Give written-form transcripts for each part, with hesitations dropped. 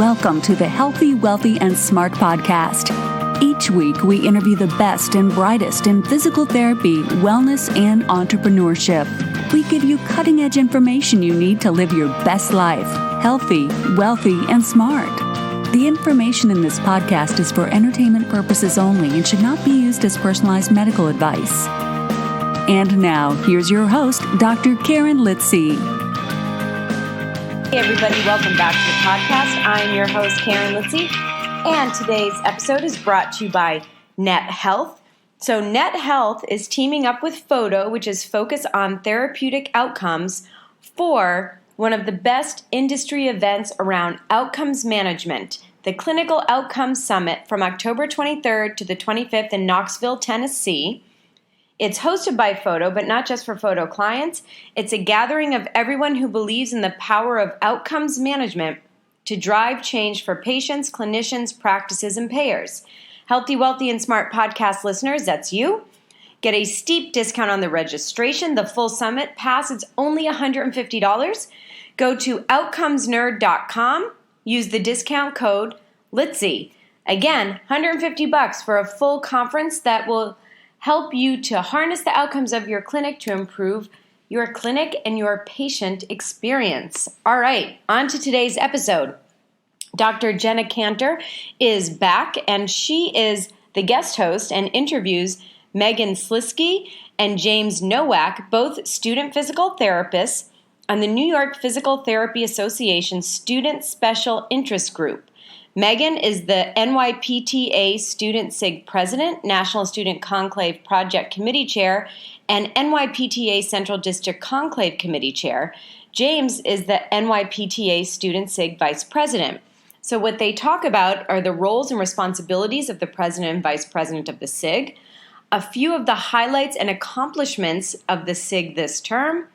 Welcome to the Healthy, Wealthy, and Smart podcast. Each week, we interview the best and brightest in physical therapy, wellness, and entrepreneurship. We give you cutting-edge information you need to live your best life, healthy, wealthy, and smart. The information in this podcast is for entertainment purposes only and should not be used as personalized medical advice. And now, here's your host, Dr. Karen Litzy. Hey everybody, welcome back to the podcast. I'm your host, Karen Litzy, and today's episode is brought to you by Net Health. So Net Health is teaming up with Photo, which is focused on therapeutic outcomes, for one of the best industry events around outcomes management, the Clinical Outcomes Summit from October 23rd to the 25th in Knoxville, Tennessee. It's hosted by Photo, but not just for Photo clients. It's a gathering of everyone who believes in the power of outcomes management to drive change for patients, clinicians, practices, and payers. Healthy, Wealthy, and Smart podcast listeners, that's you. Get a steep discount on the registration. The full summit pass is only $150. Go to outcomesnerd.com. Use the discount code LITZY. Again, $150 for a full conference that will help you to harness the outcomes of your clinic to improve your clinic and your patient experience. All right, on to today's episode. Dr. Jenna Kantor is back, and she is the guest host and interviews Megan Sliski and James Nowak, both student physical therapists on the New York Physical Therapy Association Student Special Interest Group. Megan is the NYPTA SSIG President, National Student Conclave Project Committee Chair, and NYPTA Central District Conclave Committee Chair. James is the NYPTA Student SIG Vice President. So what they talk about are the roles and responsibilities of the President and Vice President of the SIG, a few of the highlights and accomplishments of the SIG this term,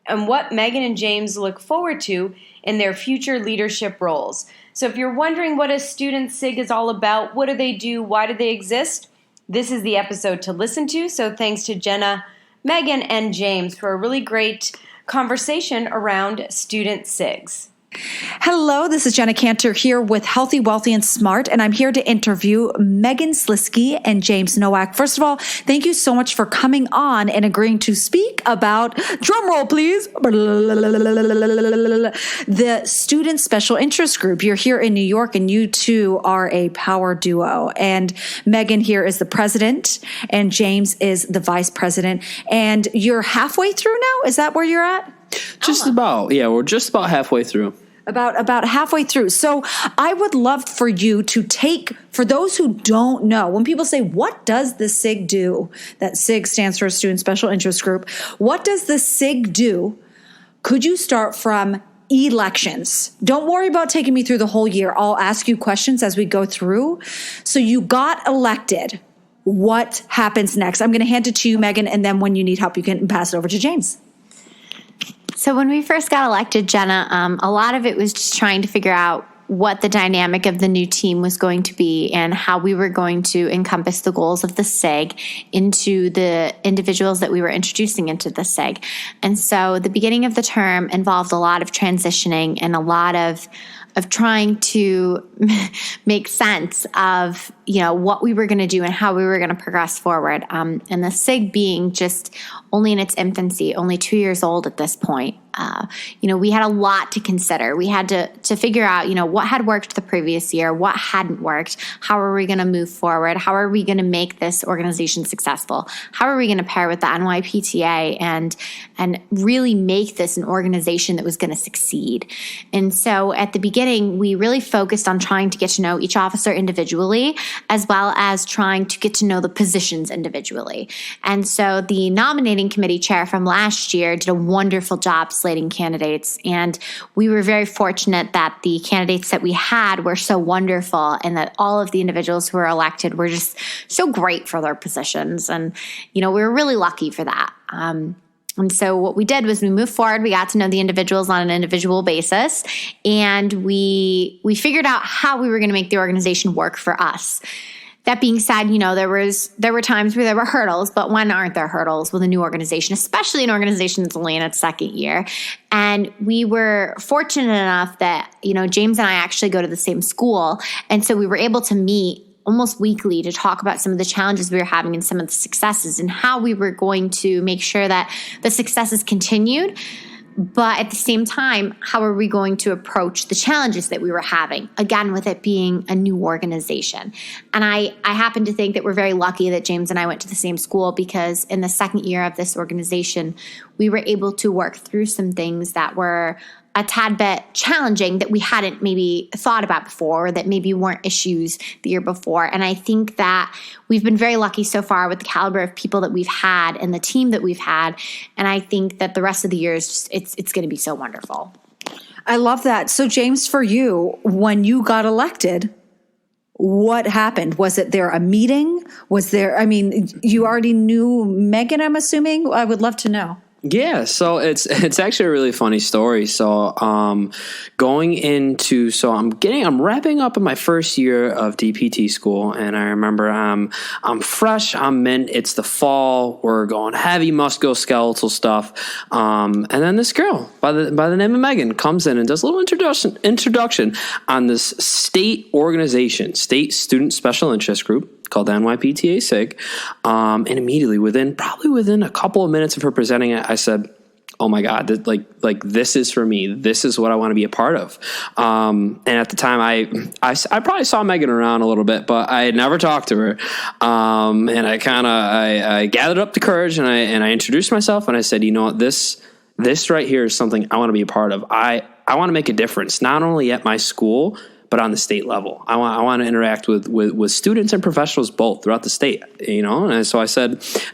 and what Megan and James look forward to in their future leadership roles. So if you're wondering what a student SIG is all about, what do they do, why do they exist, this is the episode to listen to. So thanks to Jenna, Megan, and James for a really great conversation around student SIGs. Hello, this is Jenna Kantor here with Healthy, Wealthy, and Smart, and I'm here to interview Megan Sliski and James Nowak. First of all, thank you so much for coming on and agreeing to speak about, drumroll please, the Student Special Interest Group. You're here in New York, and you two are a power duo. And Megan here is the president, and James is the vice president. And you're halfway through now? Is that where you're at? Just about. Yeah, we're just about halfway through. About halfway through. So I would love for you to take, for those who don't know, when people say, what does the SIG do? That SIG stands for Student Special Interest Group. What does the SIG do? Could you start from elections? Don't worry about taking me through the whole year. I'll ask you questions as we go through. So you got elected. What happens next? I'm going to hand it to you, Megan, and then when you need help, you can pass it over to James. So when we first got elected, Jenna, a lot of it was just trying to figure out what the dynamic of the new team was going to be and how we were going to encompass the goals of the SIG into the individuals that we were introducing into the SIG. And so the beginning of the term involved a lot of transitioning and a lot of trying to make sense of, what we were going to do and how we were going to progress forward. And the SIG being just only in its infancy, only 2 years old at this point. We had a lot to consider. We had to figure out, what had worked the previous year, what hadn't worked, how are we going to move forward, how are we going to make this organization successful, how are we going to pair with the NYPTA and really make this an organization that was going to succeed. And so at the beginning, we really focused on trying to get to know each officer individually, as well as trying to get to know the positions individually. And so the nominating committee chair from last year did a wonderful job slating candidates. And we were very fortunate that the candidates that we had were so wonderful and that all of the individuals who were elected were just so great for their positions. And, we were really lucky for that. And so what we did was we moved forward. We got to know the individuals on an individual basis, and we figured out how we were going to make the organization work for us. that being said, there were times where there were hurdles, but when aren't there hurdles with a new organization, especially an organization that's only in its second year? And we were fortunate enough that, James and I actually go to the same school. And so we were able to meet almost weekly to talk about some of the challenges we were having and some of the successes and how we were going to make sure that the successes continued. But at the same time, how are we going to approach the challenges that we were having? Again, with it being a new organization. And I happen to think that we're very lucky that James and I went to the same school, because in the second year of this organization, we were able to work through some things that were a tad bit challenging that we hadn't maybe thought about before, or that maybe weren't issues the year before. And I think that we've been very lucky so far with the caliber of people that we've had and the team that we've had. And I think that the rest of the year is just, it's going to be so wonderful. I love that. So James, for you, when you got elected, what happened? Was it there a meeting? You already knew Megan, I'm assuming? I would love to know. Yeah, so it's actually a really funny story. So I'm wrapping up in my first year of DPT school, and I remember I'm fresh, I'm mint, it's the fall, we're going heavy musculoskeletal stuff, and then this girl by the name of Megan comes in and does a little introduction on this state organization, state student special interest group called the NYPTA SSIG, and immediately within a couple of minutes of her presenting it, I said, "Oh my God, this is for me. This is what I want to be a part of." And at the time, I probably saw Megan around a little bit, but I had never talked to her. And I gathered up the courage and I introduced myself and I said, this right here is something I want to be a part of. I want to make a difference, not only at my school, but on the state level. I want to interact with students and professionals both throughout the state, And so I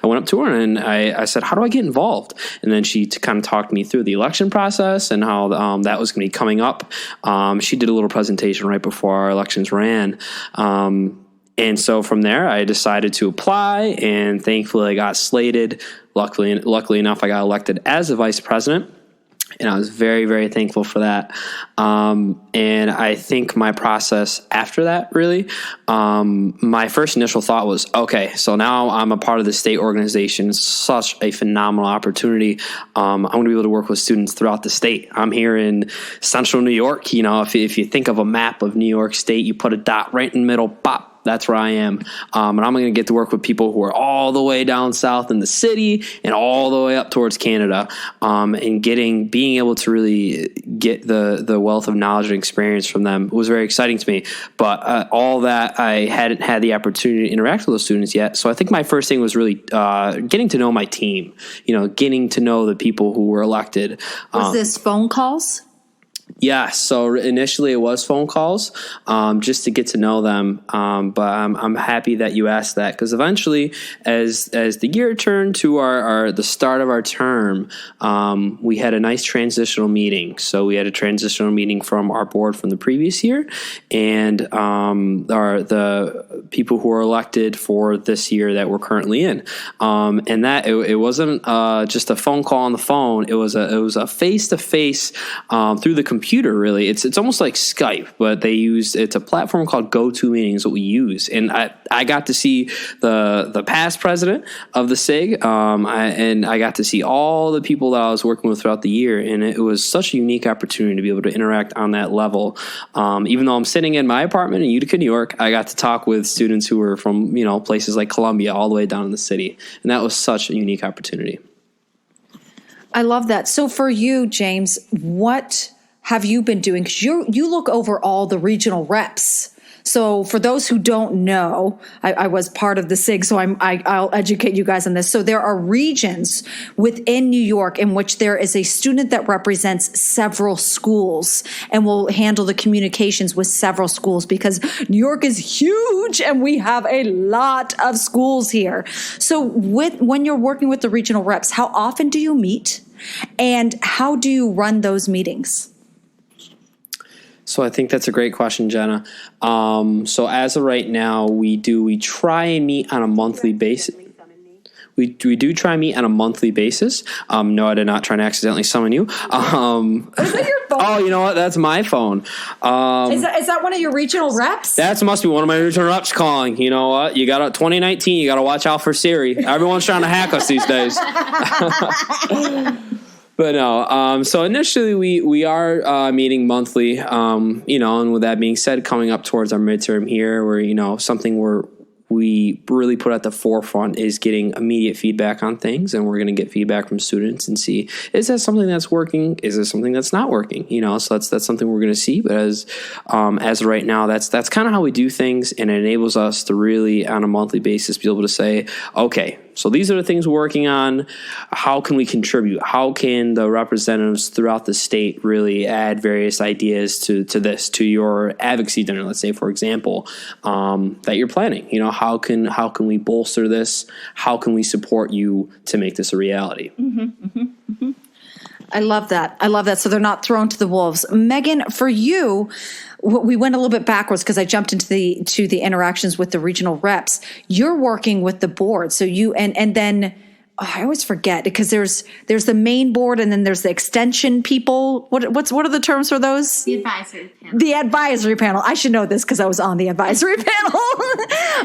went up to her and I said, "How do I get involved?" And then she kind of talked me through the election process and how that was going to be coming up. She did a little presentation right before our elections ran. And so from there, I decided to apply, and thankfully I got slated. Luckily enough, I got elected as the vice president. And I was very, very thankful for that. And I think my process after that, really, my first initial thought was, okay, so now I'm a part of the state organization. It's such a phenomenal opportunity. I'm going to be able to work with students throughout the state. I'm here in central New York. If you think of a map of New York State, you put a dot right in the middle, pop. That's where I am. And I'm going to get to work with people who are all the way down south in the city and all the way up towards Canada. And being able to really get the wealth of knowledge and experience from them was very exciting to me. But all that, I hadn't had the opportunity to interact with those students yet. So I think my first thing was really getting to know my team, getting to know the people who were elected. Was this phone calls? Yeah, so initially it was phone calls just to get to know them. But I'm happy that you asked that, because eventually, as the year turned to the start of our term, we had a nice transitional meeting. So we had a transitional meeting from our board from the previous year, and the people who were elected for this year that we're currently in. And that it wasn't just a phone call on the phone. It was a face to face through the computer. Really, it's almost like Skype, but it's a platform called GoToMeetings that we use, and I got to see the past president of the SIG, and I got to see all the people that I was working with throughout the year, and it was such a unique opportunity to be able to interact on that level. Even though I'm sitting in my apartment in Utica, New York, I got to talk with students who were from places like Columbia all the way down in the city, and that was such a unique opportunity. I love that. So for you, James, what have you been doing? Because you look over all the regional reps. So for those who don't know, I was part of the SIG, so I'll educate you guys on this. So there are regions within New York in which there is a student that represents several schools and will handle the communications with several schools, because New York is huge and we have a lot of schools here. So when you're working with the regional reps, how often do you meet and how do you run those meetings? So I think that's a great question, Jenna. So as of right now, we try and meet on a monthly basis. We do try and meet on a monthly basis. No, I did not try to accidentally summon you. Is that your phone? Oh, you know what? That's my phone. Is that one of your regional reps? That must be one of my regional reps calling. You know what? 2019, you got to watch out for Siri. Everyone's trying to hack us these days. But no, so initially we are meeting monthly, and with that being said, coming up towards our midterm here, where, something we really put at the forefront is getting immediate feedback on things, and we're going to get feedback from students and see, is that something that's working? Is it something that's not working? So that's something we're going to see. But as of right now, that's kind of how we do things, and it enables us to really, on a monthly basis, be able to say, okay, so these are the things we're working on. How can we contribute? How can the representatives throughout the state really add various ideas to your advocacy dinner, let's say, for example, that you're planning? How can we bolster this? How can we support you to make this a reality? I love that. So they're not thrown to the wolves. Megan, for you, we went a little bit backwards because I jumped into the interactions with the regional reps. You're working with the board. So you, and then I always forget because there's the main board and then there's the extension people. What are the terms for those? The advisory panel. The advisory panel. I should know this because I was on the advisory panel.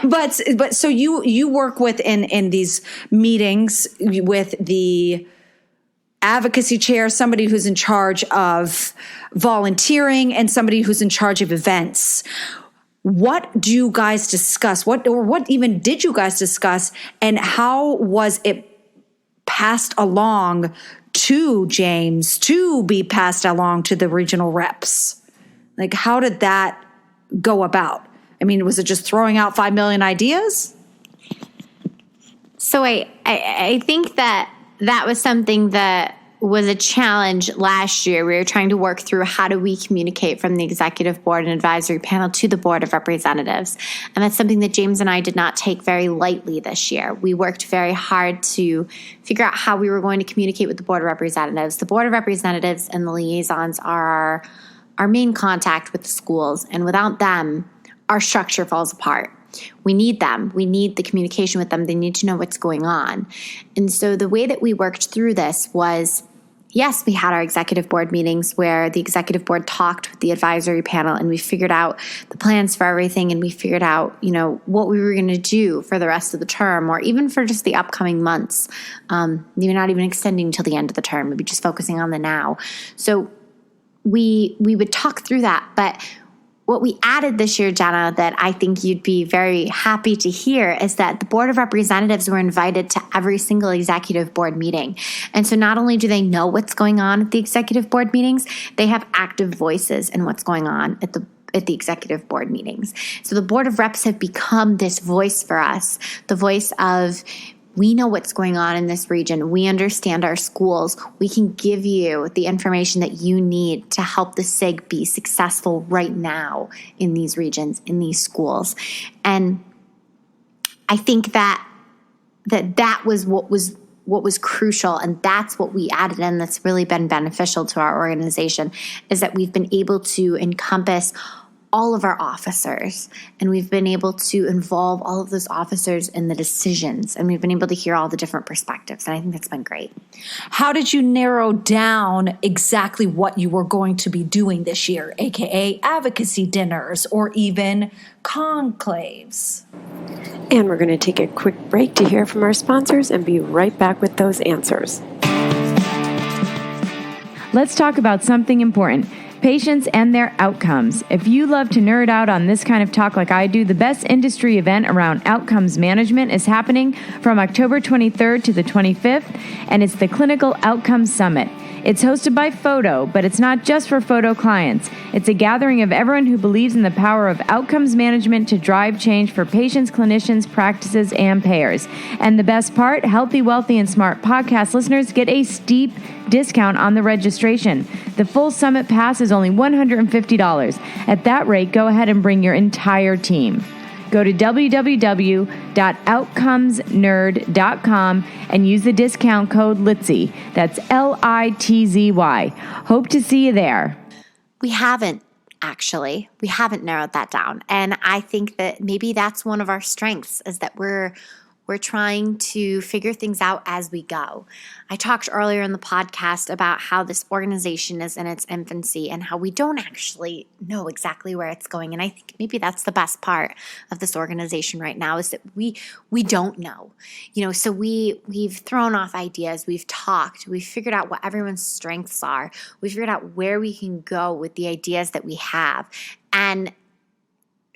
but so you work with in these meetings with the advocacy chair, somebody who's in charge of volunteering, and somebody who's in charge of events. What do you guys discuss? What even did you guys discuss, and how was it passed along to James to be passed along to the regional reps? Like, how did that go about? I mean, was it just throwing out 5 million ideas? So I think that was something that was a challenge last year. We were trying to work through how do we communicate from the executive board and advisory panel to the board of representatives. And that's something that James and I did not take very lightly this year. We worked very hard to figure out how we were going to communicate with the board of representatives. The board of representatives and the liaisons are our main contact with the schools. And without them, our structure falls apart. We need them. We need the communication with them. They need to know what's going on. And so the way that we worked through this was, yes, we had our executive board meetings where the executive board talked with the advisory panel and we figured out the plans for everything, and we figured out, what we were going to do for the rest of the term, or even for just the upcoming months. Maybe not even extending till the end of the term, maybe just focusing on the now. So we would talk through that. But what we added this year, Jenna, that I think you'd be very happy to hear is that the Board of Representatives were invited to every single executive board meeting. And so not only do they know what's going on at the executive board meetings, they have active voices in what's going on at the executive board meetings. So the Board of Reps have become this voice for us, the voice of, we know what's going on in this region. We understand our schools. We can give you the information that you need to help the SIG be successful right now in these regions, in these schools. And I think that was what was crucial, and that's what we added in that's really been beneficial to our organization, is that we've been able to encompass all of our officers, and we've been able to involve all of those officers in the decisions, and we've been able to hear all the different perspectives, and I think that's been great. How did you narrow down exactly what you were going to be doing this year, aka advocacy dinners or even conclaves? And we're going to take a quick break to hear from our sponsors and be right back with those answers. Let's talk about something important. Patients and their outcomes. If you love to nerd out on this kind of talk like I do, the best industry event around outcomes management is happening from October 23rd to the 25th, and it's the Clinical Outcomes Summit. It's hosted by Photo, but it's not just for Photo clients. It's a gathering of everyone who believes in the power of outcomes management to drive change for patients, clinicians, practices, and payers. And the best part, Healthy, Wealthy, and Smart podcast listeners get a steep discount on the registration. The full summit pass is only $150. At that rate, go ahead and bring your entire team. Go to www.outcomesnerd.com and use the discount code LITZY. That's LITZY. Hope to see you there. We haven't narrowed that down. And I think that maybe that's one of our strengths, is that we're We're trying to figure things out as we go. I talked earlier in the podcast about how this organization is in its infancy and how we don't actually know exactly where it's going. And I think maybe that's the best part of this organization right now, is that we don't know. So we've thrown off ideas, we've talked, we've figured out what everyone's strengths are, we've figured out where we can go with the ideas that we have. And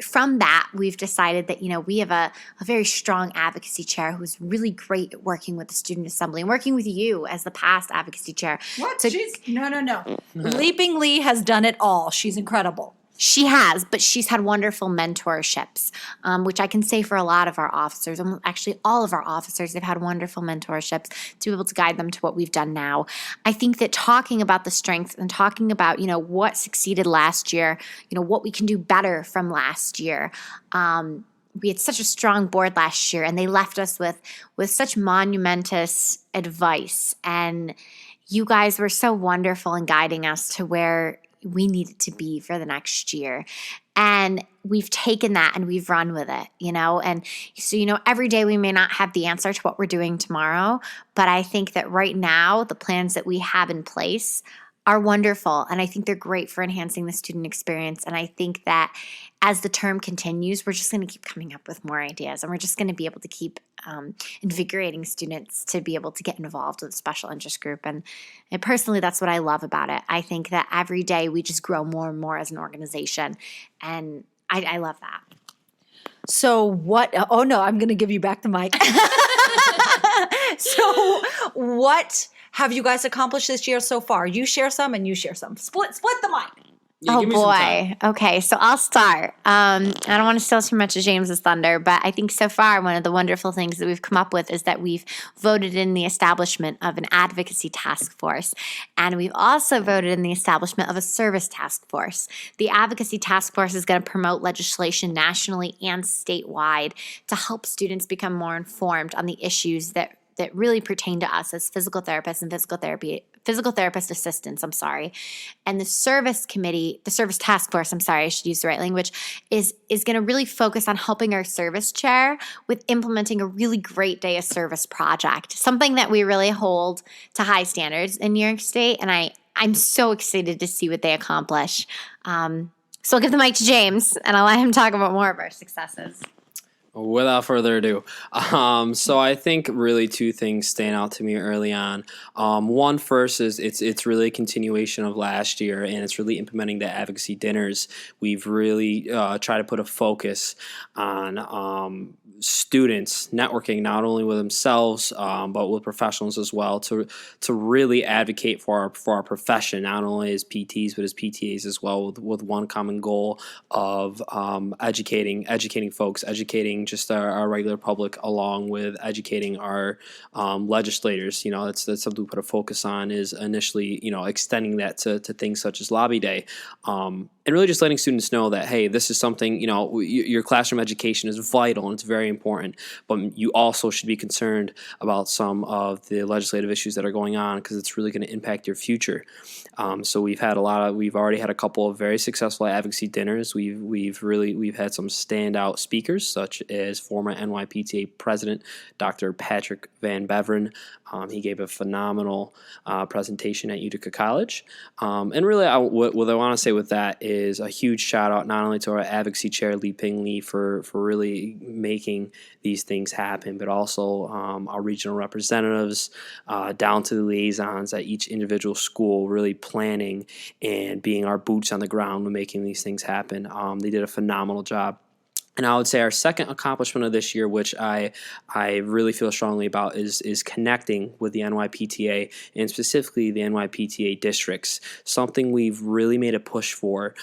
from that, we've decided that, we have a very strong advocacy chair who's really great at working with the student assembly and working with you as the past advocacy chair. What? No. Leaping Lee has done it all. She's incredible. She has, but she's had wonderful mentorships, which I can say for a lot of our officers. Actually, all of our officers, they've had wonderful mentorships to be able to guide them to what we've done now. I think that talking about the strengths and talking about, what succeeded last year, what we can do better from last year. We had such a strong board last year, and they left us with such monumentous advice. And you guys were so wonderful in guiding us to where we need it to be for the next year. And we've taken that and we've run with it, And so, every day we may not have the answer to what we're doing tomorrow, but I think that right now the plans that we have in place are wonderful. And I think they're great for enhancing the student experience. And I think that as the term continues, we're just going to keep coming up with more ideas, and we're just going to be able to keep invigorating students to be able to get involved with a special interest group. And personally, that's what I love about it. I think that every day we just grow more and more as an organization. And I love that. So what? Oh no, I'm going to give you back the mic. So what have you guys accomplished this year so far? You share some and you share some. Split the mic. Yeah, oh boy. Okay, so I'll start. I don't want to steal too much of James's thunder, but I think so far one of the wonderful things that we've come up with is that we've voted in the establishment of an advocacy task force, and we've also voted in the establishment of a service task force. The advocacy task force is going to promote legislation nationally and statewide to help students become more informed on the issues that really pertain to us as physical therapists and physical therapist assistants, and the service task force, I should use the right language, is going to really focus on helping our service chair with implementing a really great day of service project, something that we really hold to high standards in New York State, and I'm so excited to see what they accomplish. So I'll give the mic to James, and I'll let him talk about more of our successes. Without further ado, so I think really two things stand out to me early on. One first is it's really a continuation of last year, and it's really implementing the advocacy dinners. We've really tried to put a focus on students networking not only with themselves but with professionals as well to really advocate for our profession, not only as PTs but as PTAs as well, with one common goal of educating folks, educating just our regular public, along with educating our legislators. That's something we put a focus on, is initially extending that to things such as Lobby Day. And really just letting students know that, hey, this is something, your classroom education is vital and it's very important, but you also should be concerned about some of the legislative issues that are going on, because it's really going to impact your future. So we've already had a couple of very successful advocacy dinners. We've had some standout speakers, such as former NYPTA President Dr. Patrick Van Beveren. He gave a phenomenal presentation at Utica College. And really, what I want to say with that is a huge shout out not only to our advocacy chair, Lee Ping Lee, for really making these things happen, but also our regional representatives down to the liaisons at each individual school, really planning and being our boots on the ground when making these things happen. They did a phenomenal job. And I would say our second accomplishment of this year, which I really feel strongly about, is connecting with the NYPTA, and specifically the NYPTA districts. Something we've really made a push for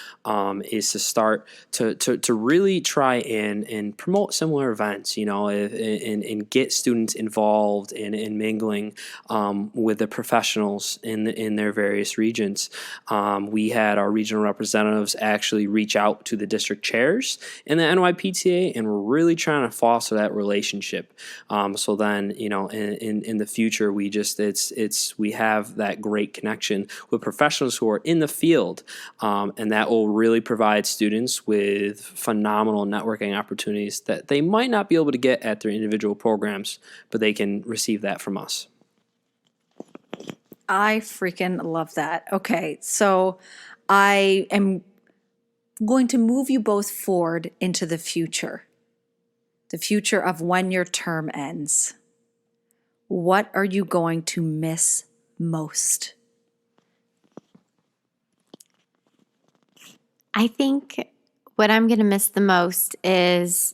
is to start to really try and promote similar events, and get students involved in mingling with the professionals in their various regions. We had our regional representatives actually reach out to the district chairs in the NYPTA PTA, and we're really trying to foster that relationship. So then, in the future, we have that great connection with professionals who are in the field, and that will really provide students with phenomenal networking opportunities that they might not be able to get at their individual programs, but they can receive that from us. I freaking love that. Okay, so I am going to move you both forward into the future of when your term ends. What are you going to miss most? I think what I'm going to miss the most is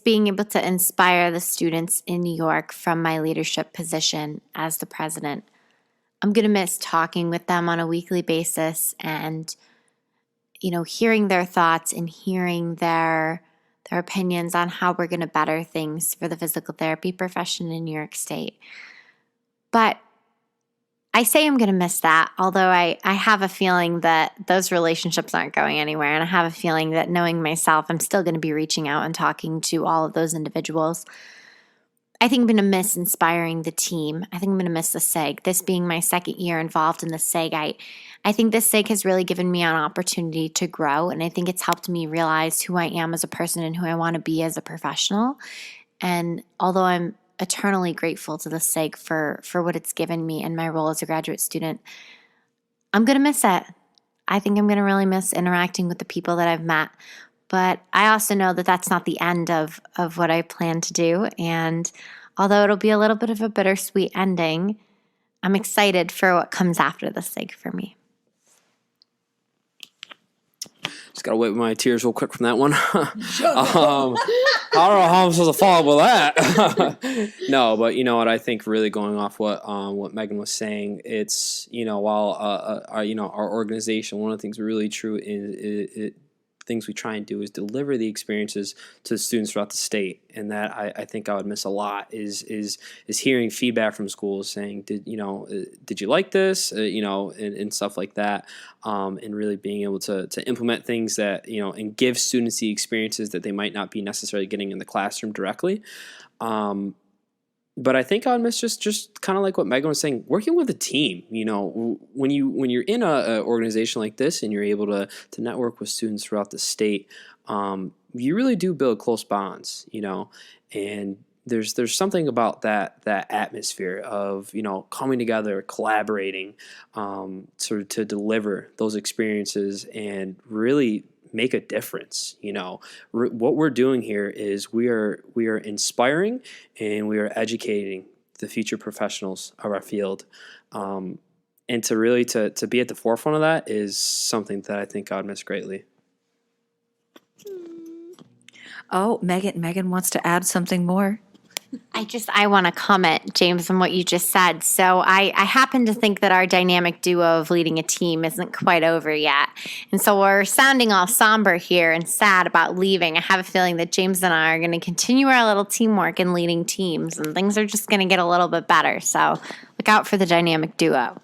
being able to inspire the students in New York from my leadership position as the president. I'm going to miss talking with them on a weekly basis and, hearing their thoughts and hearing their opinions on how we're going to better things for the physical therapy profession in New York State. But I say I'm going to miss that, although I have a feeling that those relationships aren't going anywhere. And I have a feeling that knowing myself, I'm still going to be reaching out and talking to all of those individuals. I think I'm going to miss inspiring the team. I think I'm going to miss the SIG. This being my second year involved in the SIG, I think the SIG has really given me an opportunity to grow. And I think it's helped me realize who I am as a person and who I want to be as a professional. And although I'm eternally grateful to the SIG for what it's given me in my role as a graduate student, I'm going to miss it. I think I'm going to really miss interacting with the people that I've met. But I also know that that's not the end of what I plan to do. And although it'll be a little bit of a bittersweet ending, I'm excited for what comes after the SIG for me. Just got to wipe my tears real quick from that one. I don't know how I'm supposed to follow with that. No, but you know what? I think really going off what Megan was saying, it's, while our organization, one of the things really true is things we try and do is deliver the experiences to the students throughout the state, and that I think I would miss a lot is hearing feedback from schools saying, did you like this, and stuff like that, and really being able to implement things that and give students the experiences that they might not be necessarily getting in the classroom directly. But I think I would miss just kind of like what Megan was saying, working with a team. When you're in a organization like this and you're able to network with students throughout the state, you really do build close bonds. And there's something about that atmosphere of coming together, collaborating, to deliver those experiences and really make a difference. What we're doing here is we are inspiring and we are educating the future professionals of our field, and to really to be at the forefront of that is something that I think I would miss greatly. Oh, Megan wants to add something more. I want to comment, James, on what you just said. So I happen to think that our dynamic duo of leading a team isn't quite over yet. And so we're sounding all somber here and sad about leaving. I have a feeling that James and I are going to continue our little teamwork in leading teams, and things are just going to get a little bit better. So look out for the dynamic duo.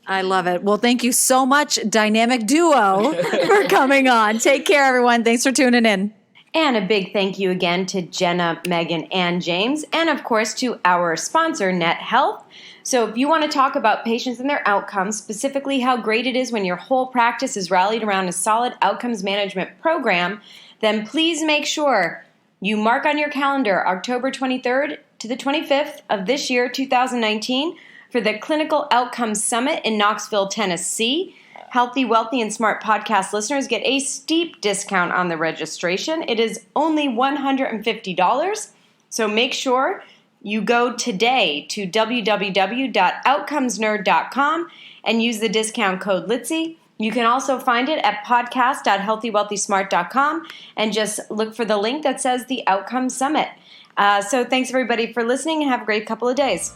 I love it. Well, thank you so much, dynamic duo, for coming on. Take care, everyone. Thanks for tuning in. And a big thank you again to Jenna, Megan, and James, and of course to our sponsor, Net Health. So if you want to talk about patients and their outcomes, specifically how great it is when your whole practice is rallied around a solid outcomes management program, then please make sure you mark on your calendar October 23rd to the 25th of this year, 2019, for the Clinical Outcomes Summit in Knoxville, Tennessee. Healthy, Wealthy, and Smart podcast listeners get a steep discount on the registration. It is only $150. So make sure you go today to www.outcomesnerd.com and use the discount code LITSY. You can also find it at podcast.healthywealthysmart.com and just look for the link that says the Outcomes Summit. So thanks everybody for listening and have a great couple of days.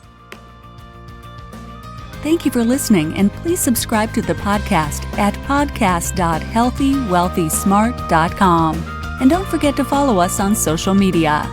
Thank you for listening, and please subscribe to the podcast at podcast.healthywealthysmart.com. And don't forget to follow us on social media.